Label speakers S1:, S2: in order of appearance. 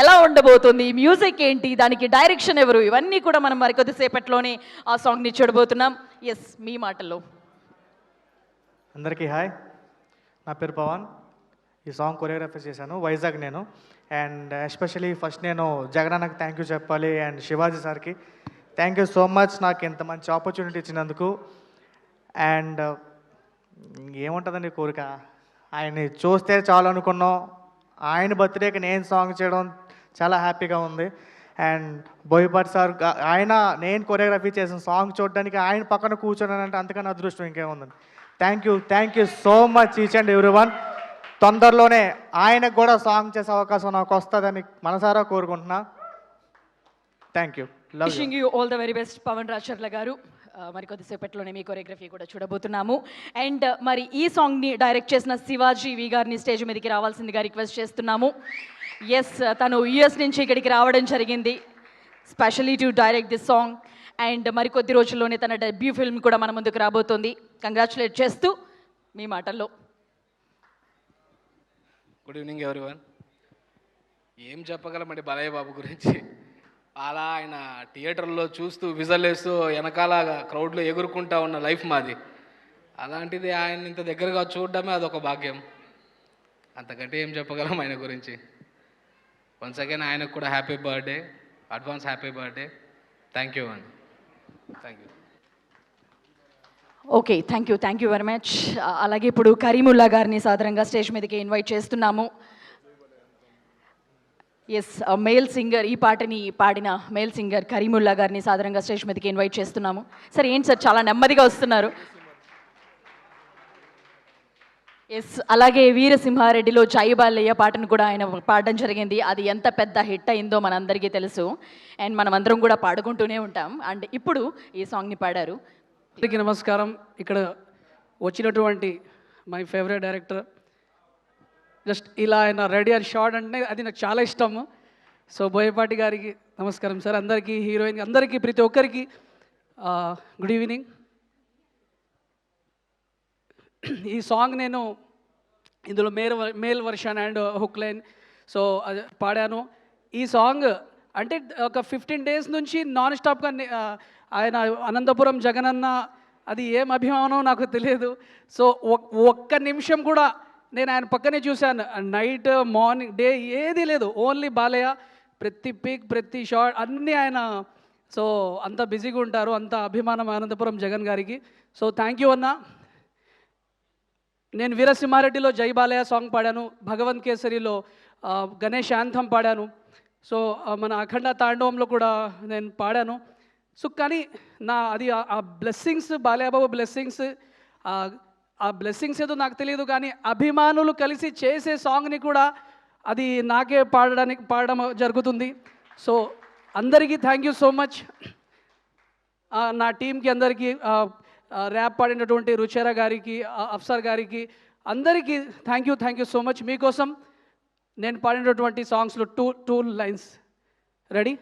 S1: ఎలా ఉండబోతుంది, మ్యూజిక్ ఏంటి, దానికి డైరెక్షన్ ఎవరు, ఇవన్నీ కూడా మనం మరి కొద్దిసేపట్లోనే ఆ సాంగ్ని చూడబోతున్నాం. ఎస్, మీ మాటల్లో.
S2: అందరికీ హాయ్, నా పేరు పవన్. ఈ సాంగ్ కొరియోగ్రఫీ చేశాను వైజాగ్ నేను. అండ్ ఎస్పెషలీ ఫస్ట్ నేను జగనన్నకి థ్యాంక్ యూ చెప్పాలి, అండ్ శివాజీ సార్కి థ్యాంక్ యూ సో మచ్ నాకు ఇంత మంచి ఆపర్చునిటీ ఇచ్చినందుకు. అండ్ ఏముంటుందండి కోరిక, ఆయన్ని చూస్తే చాలు అనుకున్నాం. ఆయన బర్త్డేకి నేను సాంగ్ చేయడం చాలా హ్యాపీగా ఉంది. అండ్ బోయపాటి సార్ ఆయన నేను కొరియోగ్రఫీ చేసిన సాంగ్ చూడడానికి ఆయన పక్కన కూర్చోనంటే అంతకన్నా అదృష్టం ఇంకేముందండి. Thank you so much each and everyone. తొందరలోనే ఆయనకు కూడా సాంగ్ చేసే అవకాశం నాకు వస్తుందని మనసారా కోరుకుంటున్నా. Thank you.
S1: Wishing you all the very best Pavan Racharla గారు. మరి కొద్దిసేపట్లోనే మీ కొరియోగ్రఫీ కూడా చూడబోతున్నాము. అండ్ మరి ఈ సాంగ్ని డైరెక్ట్ చేసిన శివాజీ వి గారిని స్టేజ్ మీదకి రావాల్సిందిగా రిక్వెస్ట్ చేస్తున్నాము. ఎస్, తను యుఎస్ నుంచి ఇక్కడికి రావడం జరిగింది especially to direct this song. And మరి కొద్ది రోజుల్లోనే తన డెబ్యూ ఫిల్మ్ కూడా మన ముందుకు రాబోతోంది. కంగ్రాచులేట్ చేస్తూ మీ మాటల్లో.
S3: Good evening everyone. ఏం చెప్పగలమండి బాలయ్య బాబు గురించి. అలా ఆయన థియేటర్లో చూస్తూ విజల్ వేస్తూ వెనకాల క్రౌడ్లో ఎగురుకుంటా ఉన్న లైఫ్ మాది. అలాంటిది ఆయన ఇంత దగ్గరగా చూడడమే అదొక భాగ్యం. అంతకంటే ఏం చెప్పగలం ఆయన గురించి. వన్స్ అగైన్ ఆయనకు కూడా happy birthday, advance happy birthday. Thank you అండి. Thank you.
S1: Okay, thank you very much. అలాగే ఇప్పుడు కరీముల్లా గారిని సాధారణంగా స్టేజ్ మీదకి ఇన్వైట్ చేస్తున్నాము. ఎస్, మేల్ సింగర్, ఈ పాటని పాడిన మేల్ సింగర్ కరీముల్లా గారిని సాధారణంగా స్టేజ్ మీదకి ఇన్వైట్ చేస్తున్నాము. సార్ ఏంటి సార్ చాలా నెమ్మదిగా వస్తున్నారు? ఎస్, అలాగే వీరసింహారెడ్డిలో జై బాలయ్య పాటను కూడా ఆయన పాడడం జరిగింది. అది ఎంత పెద్ద హిట్ అయిందో మనందరికీ తెలుసు. అండ్ మనం అందరం కూడా పాడుకుంటూనే ఉంటాం. అండ్ ఇప్పుడు ఈ సాంగ్ని పాడారు.
S4: అందరికీ నమస్కారం. ఇక్కడ వచ్చినటువంటి మై ఫేవరెట్ డైరెక్టర్, జస్ట్ ఇలా ఆయన రెడీ అండ్ షార్ట్ అంటే అది నాకు చాలా ఇష్టము. సో బోయపాటి గారికి నమస్కారం సార్. అందరికీ, హీరోయిన్ అందరికీ, ప్రతి ఒక్కరికి గుడ్ ఈవినింగ్. ఈ సాంగ్ నేను ఇందులో male version and hook line so అది పాడాను. ఈ సాంగ్ అంటే ఒక 15 days నుంచి నాన్ స్టాప్గా ఆయన అనంతపురం జగనన్న అది ఏం అభిమానం నాకు తెలియదు. సో ఒక్క నిమిషం కూడా నేను ఆయన పక్కనే చూశాను. నైట్ మార్నింగ్ డే ఏది లేదు, ఓన్లీ బాలయ్య. ప్రతి పిక్ ప్రతి షాట్ అన్నీ ఆయన. సో అంత బిజీగా ఉంటారు, అంత అభిమానం అనంతపురం జగన్ గారికి. సో థ్యాంక్ యూ అన్న. నేను వీరసింహారెడ్డిలో జై బాలయ్య సాంగ్ పాడాను, భగవంత్ కేసరిలో గణేష్ యాంథం పాడాను. సో మన అఖండ తాండవంలో కూడా నేను పాడాను. సో కానీ అది ఆ బ్లెస్సింగ్స్, బాలయ్యబాబు బ్లెస్సింగ్స్, ఆ బ్లెస్సింగ్స్ ఏదో నాకు తెలియదు, కానీ అభిమానులు కలిసి చేసే సాంగ్ని కూడా అది నాకే పాడడం జరుగుతుంది. సో అందరికీ థ్యాంక్ యూ సో మచ్. నా టీంకి అందరికీ, ర్యాప్ పాడినటువంటి రుచేరా గారికి, అఫ్సర్ గారికి, అందరికీ థ్యాంక్ యూ సో మచ్. మీకోసం నేను పాడినటువంటి సాంగ్స్లో టూ లైన్స్ రెడీ.